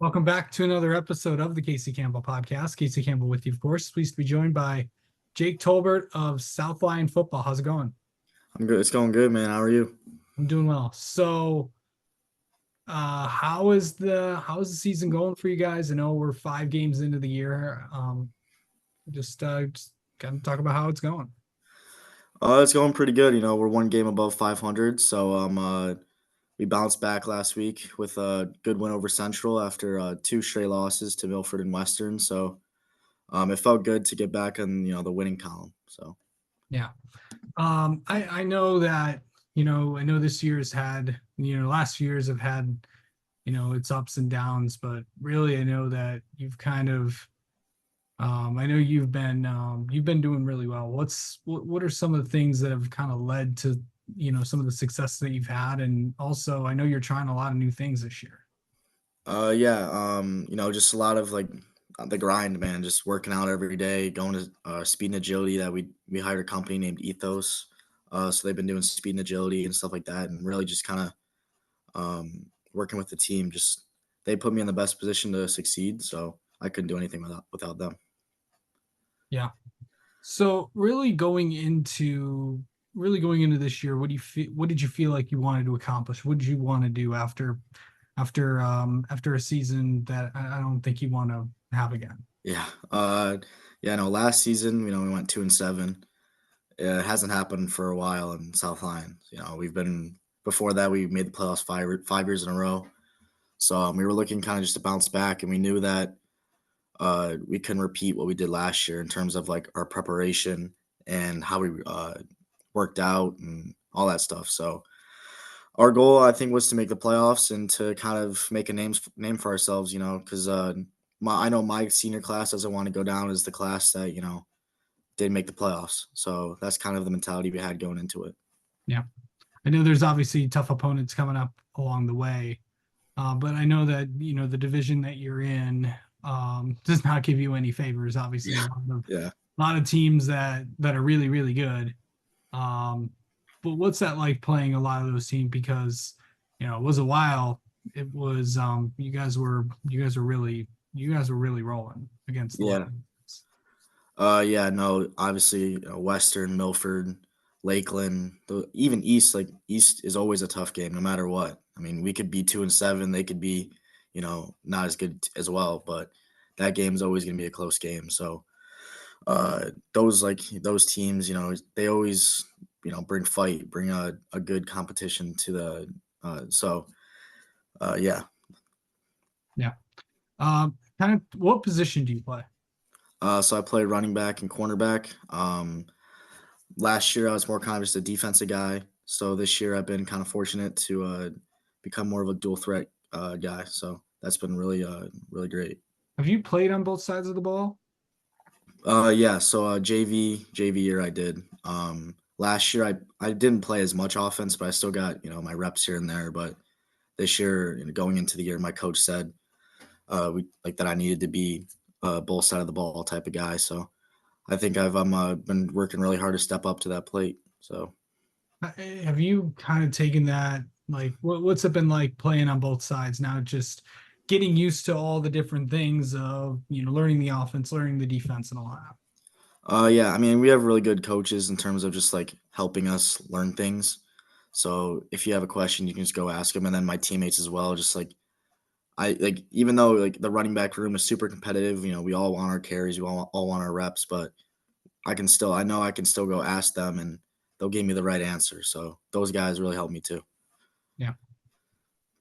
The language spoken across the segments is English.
Welcome back to another episode of the Casey Campbell podcast. Casey Campbell with you, of course. Pleased to be joined by Jake Tolbert of South Lyon Football. How's it going? I'm good. It's going good, man. How are you? I'm doing well. How is the season going for you guys? I know we're 5 games into the year. Just kind of talk about how it's going. It's going pretty good. We're one game above 500, so we bounced back last week with a good win over Central after two straight losses to Milford and Western. So it felt good to get back on the winning column. So Yeah. I know that I know this year's had last few years have had its ups and downs, but really I know that you've kind of I know you've been doing really well. What are some of the things that have kind of led to some of the success that you've had, and also I know you're trying a lot of new things this year. yeah, just a lot of like the grind, man. Just working out every day, going to speed and agility. That we hired a company named Ethos. So they've been doing speed and agility and stuff like that, and really just kind of working with the team. Just they put me in the best position to succeed, so I couldn't do anything without them. Yeah. So really going into this year, what did you feel like you wanted to accomplish? What did you want to do after a season that I don't think you want to have again? Yeah, yeah. No, last season, we went 2-7. It hasn't happened for a while in South Line. We've been before that. We made the playoffs 5 years in a row. So we were looking kind of just to bounce back, and we knew that we couldn't repeat what we did last year in terms of like our preparation and how we worked out and all that stuff. So our goal, I think, was to make the playoffs and to kind of make a name for ourselves. Because I know my senior class doesn't want to go down as the class that didn't make the playoffs. So that's kind of the mentality we had going into it. Yeah. I know there's obviously tough opponents coming up along the way, but I know that the division that you're in does not give you any favors. Obviously, Yeah, yeah. a lot of teams that are really really good. Um, but what's that like playing a lot of those teams? Because it was a while. It was you guys were really rolling against a lot Yeah. of teams. Yeah, no, obviously, Western, Milford, Lakeland, even East, like East is always a tough game no matter what. I mean, we could be 2-7, they could be, not as good as well, but that game is always going to be a close game. So, those teams, they always, bring a good competition to yeah. Yeah. Kind of what position do you play? So I play running back and cornerback. Last year, I was more kind of just a defensive guy. So this year, I've been kind of fortunate to become more of a dual threat guy. So that's been really, really great. Have you played on both sides of the ball? Yeah. So JV year I did. Last year, I didn't play as much offense, but I still got my reps here and there. But this year, going into the year, my coach said we like that I needed to be both side of the ball type of guy. So I think I've been working really hard to step up to that plate. So. Have you kind of taken that, like, what's it been like playing on both sides now, just getting used to all the different things of, learning the offense, learning the defense and all that? Yeah, I mean, we have really good coaches in terms of just like helping us learn things. So if you have a question, you can just go ask them, and then my teammates as well. Just like even though like the running back room is super competitive, we all want our carries, we all want our reps, but I know I can still go ask them, and they'll give me the right answer. So those guys really help me too. Yeah.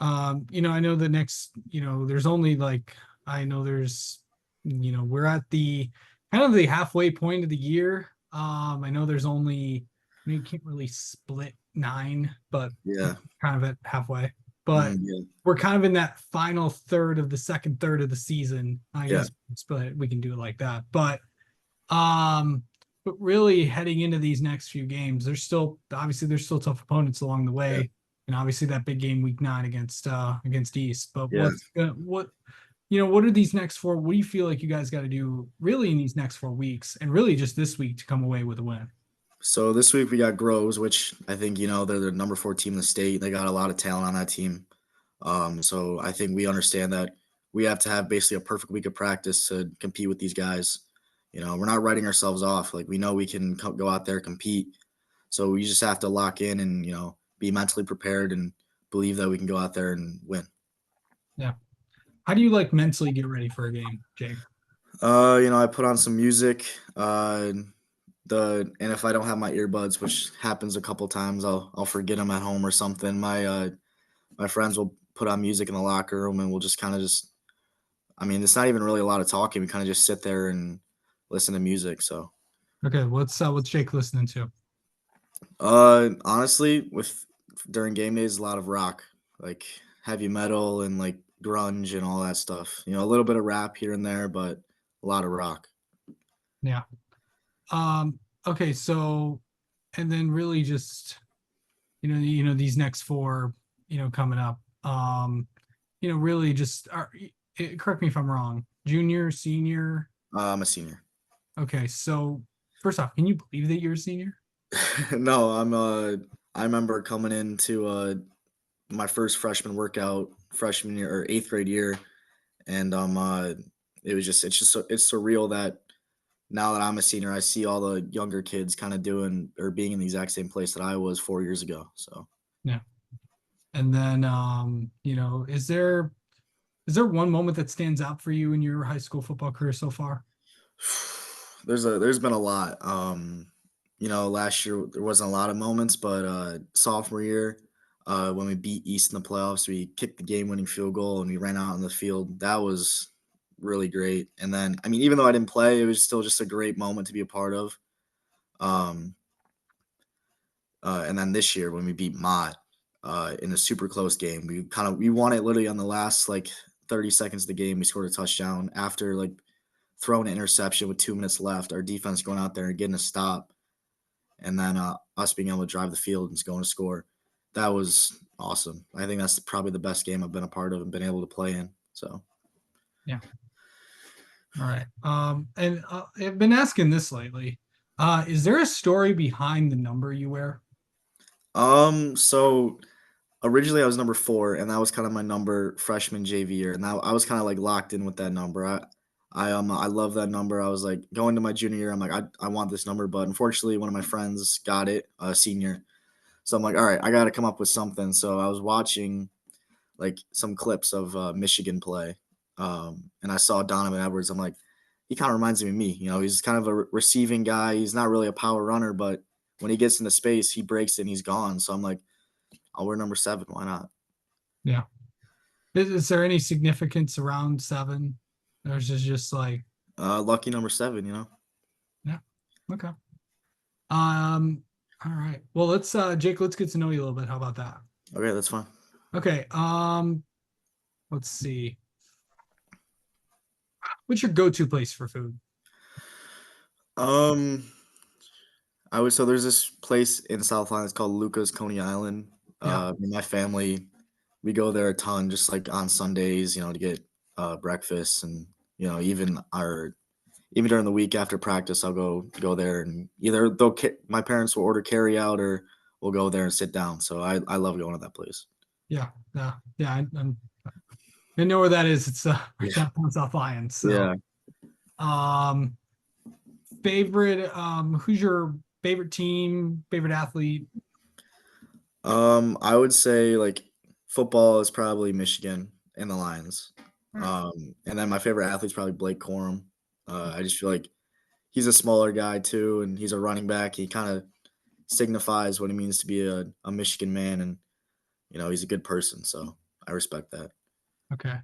I know the next, there's only like, I know there's, we're at the kind of the halfway point of the year. I know there's only, you can't really split 9, but Yeah, kind of at halfway. But yeah, we're kind of in that final third of the second third of the season. I yeah, guess split we can do it like that. Um, but really heading into these next few games, there's still tough opponents along the yeah, way, and obviously that big game week 9 against East. But yeah. what are these next four? What do you feel like you guys got to do really in these next 4 weeks, and really just this week to come away with a win? So this week we got Groves, which I think they're the number 4 team in the state. They got a lot of talent on that team. So I think we understand that we have to have basically a perfect week of practice to compete with these guys. We're not writing ourselves off. Like we know we can go out there, compete. So we just have to lock in and, be mentally prepared and believe that we can go out there and win. Yeah. How do you like mentally get ready for a game, Jake? I put on some music. And if I don't have my earbuds, which happens a couple times, I'll forget them at home or something. My friends will put on music in the locker room, and we'll just kind of just. I mean, it's not even really a lot of talking. We kind of just sit there and listen to music. So, Okay, what's Jake listening to? honestly, with during game days, a lot of rock, like heavy metal and like grunge and all that stuff. A little bit of rap here and there, but a lot of rock. Yeah. Okay, so and then really just these next four, coming up. Really just correct me if I'm wrong. Junior, senior. I'm a senior. Okay, so first off, can you believe that you're a senior? No, I remember coming into my first freshman workout freshman year or eighth grade year, and it's surreal that now that I'm a senior, I see all the younger kids kind of doing or being in the exact same place that I was 4 years ago. So Yeah. And then is there one moment that stands out for you in your high school football career so far? there's been a lot. Last year there wasn't a lot of moments, but sophomore year, when we beat East in the playoffs, we kicked the game-winning field goal and we ran out on the field. That was really great. And then, I mean, even though I didn't play, it was still just a great moment to be a part of. Um, and then this year when we beat Mott in a super close game, we won it literally on the last like 30 seconds of the game. We scored a touchdown after like throwing an interception with 2 minutes left. Our defense going out there and getting a stop, and then us being able to drive the field and going to score. That was awesome. I think that's probably the best game I've been a part of and been able to play in. So, Yeah. All right. And I've been asking this lately. Is there a story behind the number you wear? so originally I was number 4, and that was kind of my number freshman JV year, and I was kind of like locked in with that number. I love that number. I was like going to my junior year. I'm like I want this number, but unfortunately one of my friends got it senior. So I'm like, all right, I got to come up with something. So I was watching like some clips of Michigan play, and I saw Donovan Edwards. I'm like, he kind of reminds me of me. He's kind of a receiving guy. He's not really a power runner, but when he gets into space, he breaks it and he's gone. So I'm like, I'll wear number 7. Why not? Yeah. Is there any significance around 7? Or is it just like, Lucky number 7. yeah, okay. All right. Well, Jake, let's get to know you a little bit. How about that? Okay, that's fine. Okay. Let's see. What's your go-to place for food? Um, so there's this place in South Lyon. It's called Luca's Coney Island. Yeah. Me and my family, we go there a ton, just like on Sundays, to get breakfast, and even during the week after practice, I'll go there, and either my parents will order carry out, or we'll go there and sit down. So I love going to that place. Yeah. Yeah. Yeah. I know where that is. It's right Yeah. downtown South Lyon. So, Yeah. um, who's your favorite team, favorite athlete? I would say like football is probably Michigan and the Lions. All right. And then my favorite athlete's probably Blake Corum. I just feel like he's a smaller guy too, and he's a running back. He kind of signifies what it means to be a Michigan man, and he's a good person. So I respect that. Okay. All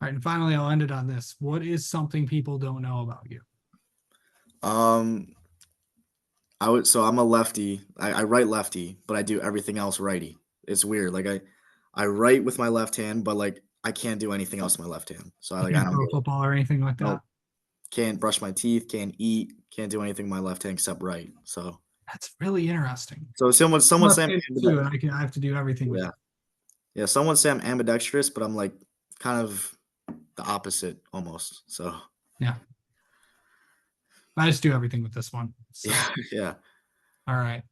right. And finally, I'll end it on this. What is something people don't know about you? Um, so I'm a lefty. I write lefty, but I do everything else righty. It's weird. Like I write with my left hand, but like I can't do anything else with my left hand. So You I can't don't throw get a it. football or anything like No, that. can't brush my teeth, can't eat, can't do anything with my left hand except right. That's really interesting. So I'm someone say I'm left-handed too, and I have to do everything with yeah. it. Yeah, someone say I'm ambidextrous, but I'm like kind of the opposite almost. So Yeah. I just do everything with this one. So, yeah, yeah. all right.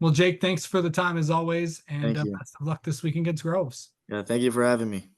Well, Jake, thanks for the time as always, and Thank you. best of luck this week against Groves. Yeah, thank you for having me.